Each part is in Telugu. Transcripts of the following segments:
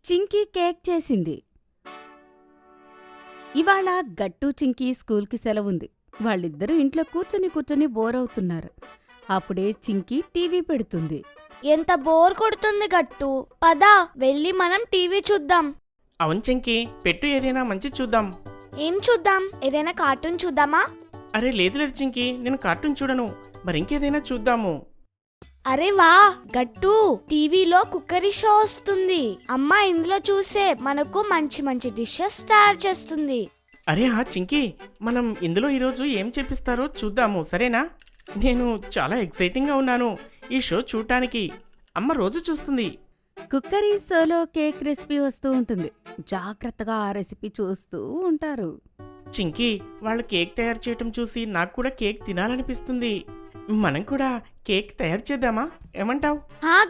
చింకీ కేక్ చేసింది. ఇవాళ గట్టు చింకీ స్కూల్కి సెలవుంది. వాళ్ళిద్దరూ ఇంట్లో కూర్చొని కూర్చొని బోరవుతున్నారు. అప్పుడే చింకీ టీవీ పెడుతుంది. ఎంత బోర్ కొడుతుంది గట్టు. పదా వెళ్ళి మనం టీవీ చూద్దాం. అవును చింకీ, పెట్టు, ఏదైనా మంచి చూద్దాం. ఏం చూద్దాం? ఏదైనా కార్టూన్ చూద్దామా? అరే లేదు చింకీ, నేను కార్టూన్ చూడను. మరింకేదైనా చూద్దాము. అరే వా గట్టు, టీవీలో కుక్కరీ షో వస్తుంది. అమ్మ ఇందులో చూసే మనకు మంచి మంచి డిషెస్ తయారు చేస్తుంది. అరే చింకీ, మనం ఇందులో ఈరోజు ఏం చేపిస్తారో చూద్దాము, సరేనా? నేను చాలా ఎక్సైటింగ్గా ఉన్నాను ఈ షో చూడటానికి. అమ్మ రోజు చూస్తుంది. కుక్కరీ షోలో కేక్ రెసిపీ వస్తూ ఉంటుంది. జాగ్రత్తగా ఆ రెసిపీ చూస్తూ ఉంటారు. చింకీ, వాళ్ళు కేక్ తయారు చేయటం చూసి నాకు కూడా కేక్ తినాలనిపిస్తుంది. మనం కూడా కేక్ తయారు చేద్దామా? ఏమంటావ్?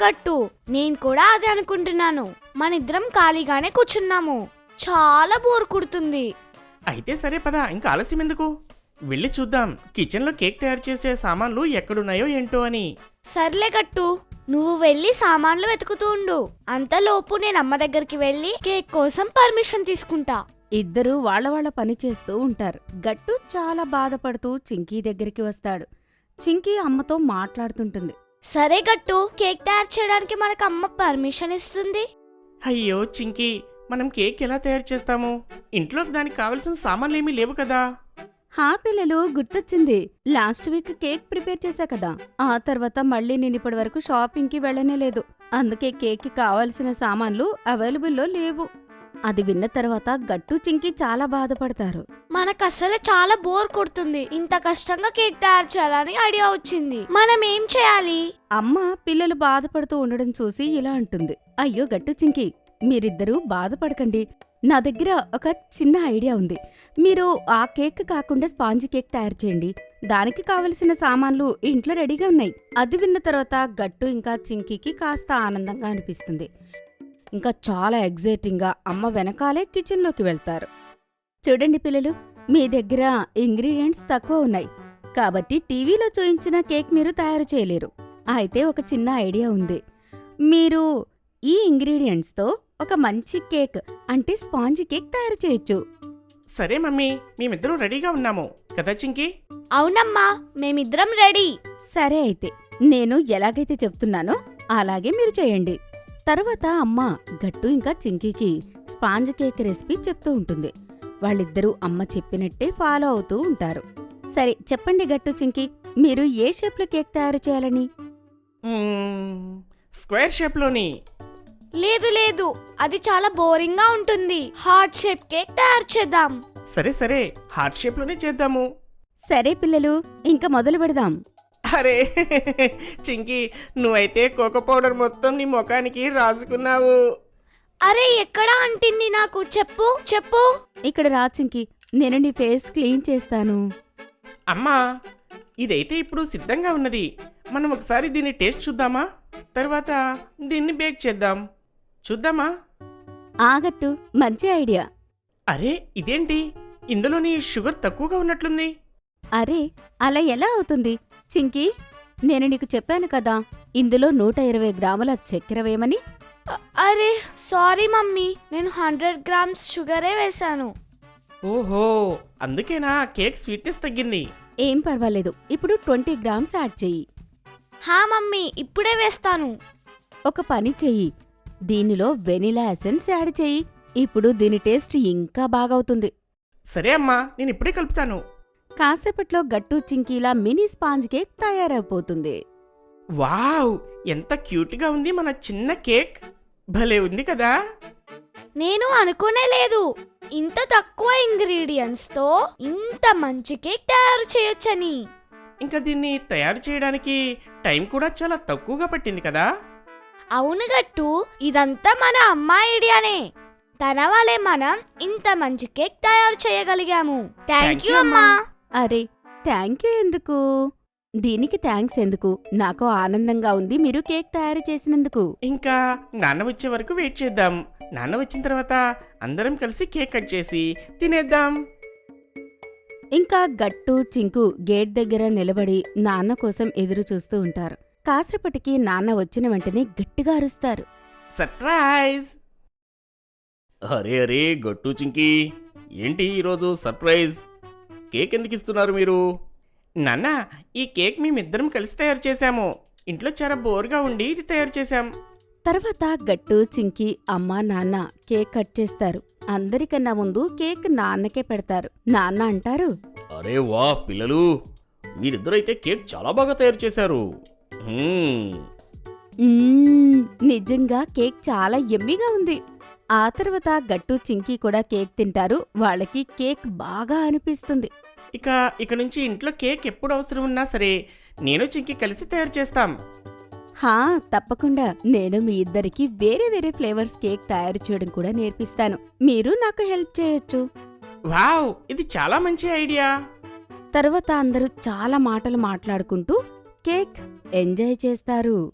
గట్టు, నేను కూడా అదే అనుకుంటున్నాను. మనిద్దరం ఖాళీగానే కూర్చున్నాము. చాలా బోర్ కొడుతుంది. అయితే సరే పదా, ఇంకా ఆలస్యం ఎందుకు? వెళ్ళి చూద్దాం కిచెన్లో కేక్ తయారు చేసే సామాన్లు ఎక్కడున్నాయో ఏంటో అని. సర్లే గట్టు, నువ్వు వెళ్ళి సామాన్లు వెతుకుతూ ఉండు. అంతలోపు నేను అమ్మ దగ్గరికి వెళ్ళి కేక్ కోసం పర్మిషన్ తీసుకుంటా. ఇద్దరూ వాళ్ళ పని చేస్తూ ఉంటారు. గట్టు చాలా బాధపడుతూ చింకీ దగ్గరికి వస్తాడు. చింకీ అమ్మతో మాట్లాడుతుంటుంది. సరే గట్టు, కేక్ తయారు చేయడానికి మనకు అమ్మ పర్మిషన్ ఇస్తుంది. అయ్యో చింకీ, మనం కేక్ ఎలా తయారు చేస్తాము? ఇంట్లో దానికి కావలసిన సామాన్లేమీ లేవు కదా. పిల్లలు, గుర్తొచ్చింది. లాస్ట్ వీక్ కేక్ ప్రిపేర్ చేశా కదా, ఆ తర్వాత మళ్ళీ నేను ఇప్పటి వరకు షాపింగ్కి వెళ్ళనే లేదు. అందుకే కేక్కి కావాల్సిన సామాన్లు అవైలబుల్లో లేవు. అది విన్న తర్వాత గట్టు చింకీ చాలా బాధపడతారు. మనకు అసలు చాలా బోర్ కొడుతుంది. ఇంత కష్టంగా కేక్ తయారు చేయాలని ఐడియా వచ్చింది. మనం ఏం చేయాలి? అమ్మ పిల్లలు బాధపడుతూ ఉండడం చూసి ఇలా అంటుంది. అయ్యో గట్టు చింకీ, మీరిద్దరూ బాధపడకండి. నా దగ్గర ఒక చిన్న ఐడియా ఉంది. మీరు ఆ కేక్ కాకుండా స్పాంజ్ కేక్ తయారు చేయండి. దానికి కావలసిన సామాన్లు ఇంట్లో రెడీగా ఉన్నాయి. అది విన్న తర్వాత గట్టు ఇంకా చింకీకి కాస్త ఆనందంగా అనిపిస్తుంది. ఇంకా చాలా ఎగ్జైటింగ్గా అమ్మ వెనకాలే కిచెన్లోకి వెళ్తారు. చూడండి పిల్లలు, మీ దగ్గర ఇంగ్రీడియంట్స్ తక్కువ ఉన్నాయి కాబట్టి టీవీలో చూయించిన కేక్ మీరు తయారు చేయలేరు. అయితే ఒక చిన్న ఐడియా ఉంది. మీరు ఈ ఇంగ్రీడియంట్స్తో ఒక మంచి కేక్ అంటే స్పాంజ్ కేక్ తయారు చేయొచ్చు. సరే మమ్మీ, మేమిద్దరం రెడీగా ఉన్నాము కదా చింకీ? అవునమ్మా, మేమిద్దరం రెడీ. సరే అయితే నేను ఎలాగైతే చెప్తున్నానో అలాగే మీరు చేయండి. తర్వాత అమ్మ గట్టు ఇంకా చింకీకి స్పాంజ్ కేక్ రెసిపీ చెప్తూ ఉంటుంది. వాళ్ళిద్దరూ అమ్మ చెప్పినట్టే ఫాలో అవుతూ ఉంటారు. సరే చెప్పండి గట్టు చింకీ, మీరు ఏ షేప్లో కేక్ తయారు చేయాలని? స్క్వేర్ షేప్లోని. లేదు లేదు, అది చాలా బోరింగ్ గా ఉంటుంది. హార్ట్ షేప్ కేక్ తయారు చేద్దాం. సరే సరే, హార్ట్ షేప్లోనే చేద్దాము. సరే పిల్లలు, ఇంకా మొదలు పెడదాం. అరే చింకీ, నువ్వైతే కోకో పౌడర్ మొత్తం నీ ముఖానికి రాసుకున్నావు. అరే ఎక్కడా అంటింది నాకు? చెప్పు చెప్పు. ఇక్కడ రా చింకీ, నేను నీ ఫేస్ క్లీన్ చేస్తాను. అమ్మా, ఇదైతే ఇప్పుడు సిద్ధంగా ఉన్నది. మనం ఒకసారి దీన్ని టేస్ట్ చూద్దామా? తర్వాత దీన్ని బేక్ చేద్దాం. చూద్దామా? ఆగట్టు, మంచి ఐడియా. అరే ఇదేంటి, ఇందులోని షుగర్ తక్కువగా ఉన్నట్లుంది. అరే అలా ఎలా అవుతుంది చింకీ? నేను నీకు చెప్పాను కదా, ఇందులో 120 గ్రాముల చక్కెర వేయమని. అరే సారీ మమ్మీ, నేను 100 గ్రామ్స్ షుగరే వేశాను. ఓహో, అందుకేనా కేక్ స్వీట్నెస్ తగ్గింది. ఏం పర్వాలేదు, ఇప్పుడు 20 గ్రామ్స్ యాడ్ చెయ్యి. మమ్మీ, ఇప్పుడే వేస్తాను. ఒక పని చెయ్యి, దీనిలో వెనిలా ఎసెన్స్ యాడ్ చెయ్యి. ఇప్పుడు దీని టేస్ట్ ఇంకా బాగవుతుంది. సరే అమ్మా, నేను ఇప్పుడే కలుపుతాను. కాసేపట్లో గట్టు చింకీలా మినీ స్పాంజ్ కేక్ తయారైపోతుంది. వావ్, ఎంత క్యూట్గా ఉంది మన చిన్న కేక్. భలే ఉంది కదా. నేను అనుకోనే లేదు, ఇంత తక్కువ ఇంగ్రీడియంట్స్ తో ఇంత మంచి కేక్ తయారు చేయొచ్చని. ఇంకా దీన్ని తయారు చేయడానికి టైం కూడా చాలా తక్కువగా పట్టింది కదా. అవును గట్టు, ఇదంతా మన అమ్మ ఐడియానే. తన వల్లే మనం ఇంత మంచి కేక్ తయారు చేయగలిగాము. థ్యాంక్ యూ అమ్మా. అరే థ్యాంక్ యూ ఎందుకు? దీనికి థ్యాంక్స్ ఎందుకు? నాకు ఆనందంగా ఉంది మీరు కేక్ తయారు చేసినందుకు. ఇంకా నాన్న వచ్చే వరకు వెయిట్ చేద్దాం. నాన్న వచ్చిన తర్వాత అందరం కలిసి కేక్ కట్ చేసి తినేద్దాం. ఇంకా గట్టు చింకు గేట్ దగ్గర నిలబడి నాన్న కోసం ఎదురు చూస్తూ ఉంటారు. కాసేపటికి నాన్న వచ్చిన వెంటనే గట్టిగా అరుస్తారు. సర్ప్రైజ్! అరే అరే గట్టు చింకి, ఏంటి ఈరోజు సర్ప్రైజ్? కేక్ ఎందుకు ఇస్తున్నారు మీరు? నాన్న, ఈ కేక్ మేమిద్దరం కలిసి తయారు చేశాము. ఇంట్లో చాలా బోర్గా ఉండి ఇది తయారు చేశాం. తర్వాత గట్టు చింకి అమ్మ నాన్న కేక్ కట్ చేస్తారు. అందరికన్నా ముందు కేక్ నాన్నకే పెడతారు. నాన్న అంటారు, అరే వా పిల్లలు, మీరిద్దరైతే కేక్ చాలా బాగా తయారు చేశారు. "మ్మ్, నిజంగా కేక్ చాలా యమ్మీగా ఉంది." ఆ తర్వాత గట్టు చింకి కూడా కేక్ తింటారు. వాళ్ళకి కేక్ బాగా అనిపిస్తుంది. ఇక నుంచి ఇంట్లో కేక్ ఎప్పుడు అవసరం ఉన్నా సరే నేను చింకి కలిసి తయారు చేస్తాం. హా, తప్పకుండా. నేను మీ ఇద్దరికి వేరే వేరే ఫ్లేవర్స్ కేక్ తయారు చేయడం కూడా నేర్పిస్తాను. మీరు నాకు హెల్ప్ చేయొచ్చు. వావ్, ఇది చాలా మంచి ఐడియా. తర్వాత అందరూ చాలా మాటలు మాట్లాడుకుంటూ కేక్ ఎంజాయ్ చేస్తారు.